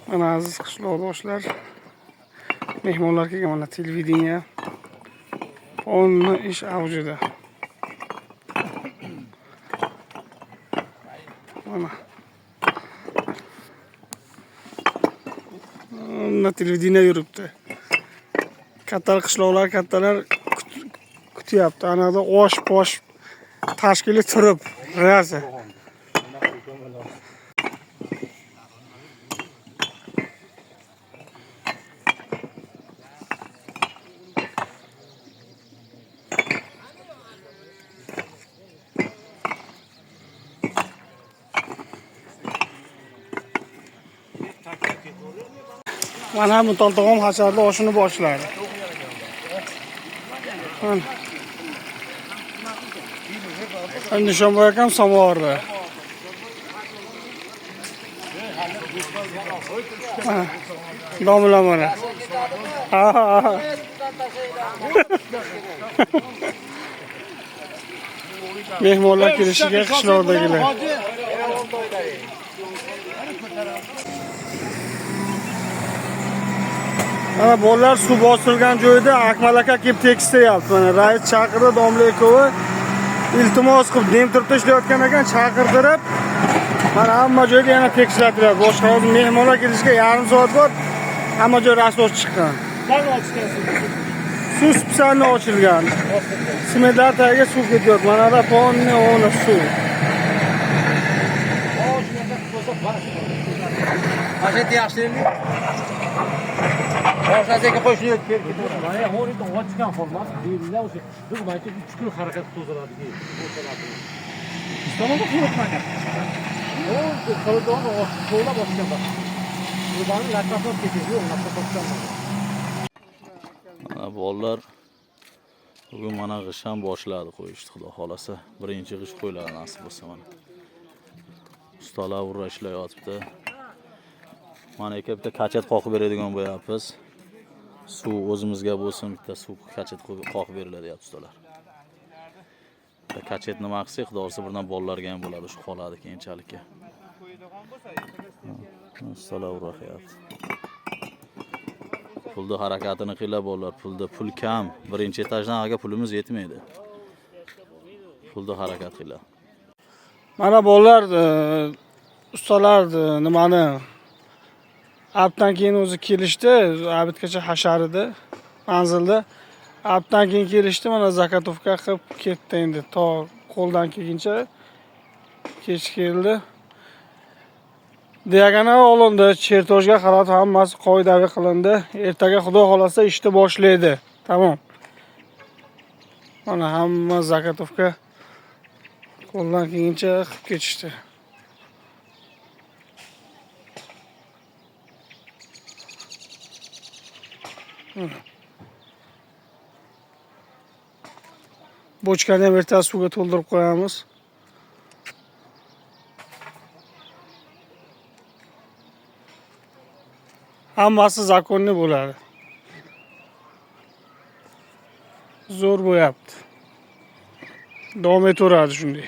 Mana aziz qishloqdoshlar, mehmonlar kelgan, mana televideniya. Fonni ish avjida. Mana. Mana televideniya yuribdi. Kattalar qishloqlar, kattalar kutyapti. Anada osh-posh tashkili turib, rasa. Mana Mutal tog'am hasharda oshini boshladi. Mana. Nishonboy akam samovarda. Domla mana. Mehmonlar kelishiga qishloqdagilar. Mana bolalar suv bosilgan joyda Akmal aka kelib tekistyapti. Mana rais chaqirdi, domla ekovi iltimos qilib dem turib ishlayotgan ekan, chaqirtirib mana hamma joyda yana tekislatyapti. Boshqa hozir mehmonlar kelishiga yarim soat bor, hamma joy rasos chiqqan. Qani ochgansiz? Suv spesialni ochilgan. Simetlar tagiga suv ketyapti. Mana da tonni o'ni suv. Ajeti yaxshimi? Boshqasiga qo'shilib keldi. Mana o'rida ochgan format, deyillar o'sha biz maycha 3 kun harakat to'zaladi. Istomonda yo'qmagan. O, koridorni to'la bosgan bor. Bularni lakasot ketadi, lakasotdan. Bolalar bugun mana g'ish ham boshladi qo'yishdi, xudo xolasa. Birinchi g'ish qo'yiladi nasib bo'lsa mana. Ustalar urra ishlayotibdi. Mana aka bitta kachet qoqib beradigan bo'lyapmiz. Suv o'zimizga bo'lsin, bitta suv kachet qoqib beriladi deyapti ustalar. Kachet nima qilsak, xudo xolasa birdan bolalarga ham bo'ladi, shu qoladi keyinchalik. Ustalar urayapti. Pulda harakatini qilib bolalar, pul kam. Birinchi etajdan aga pulimiz yetmaydi. Pulda harakat qilib. Mana bolalar ustalar nimani Abdan keyin o'zi kelishdi, abitgacha hashar edi manzilda. Abdan keyin kelishdi, mana zakatovka qilib ketdi endi. To qo'ldan kelguncha kech keldi. Diagona olindi, chertojga qarab hammasi qoidaviy qilindi. Ertaga xudo xolasa ishni boshlaydi. Tamom. Mana hamma zakatovka qo'ldan kelguncha qilib ketishdi. Bochkani ham ertasi suvga to'ldirib qo'yamiz. Hammasi zakonni bo'ladi. Zo'r bo'lyapti. Davom etaveradi shunday.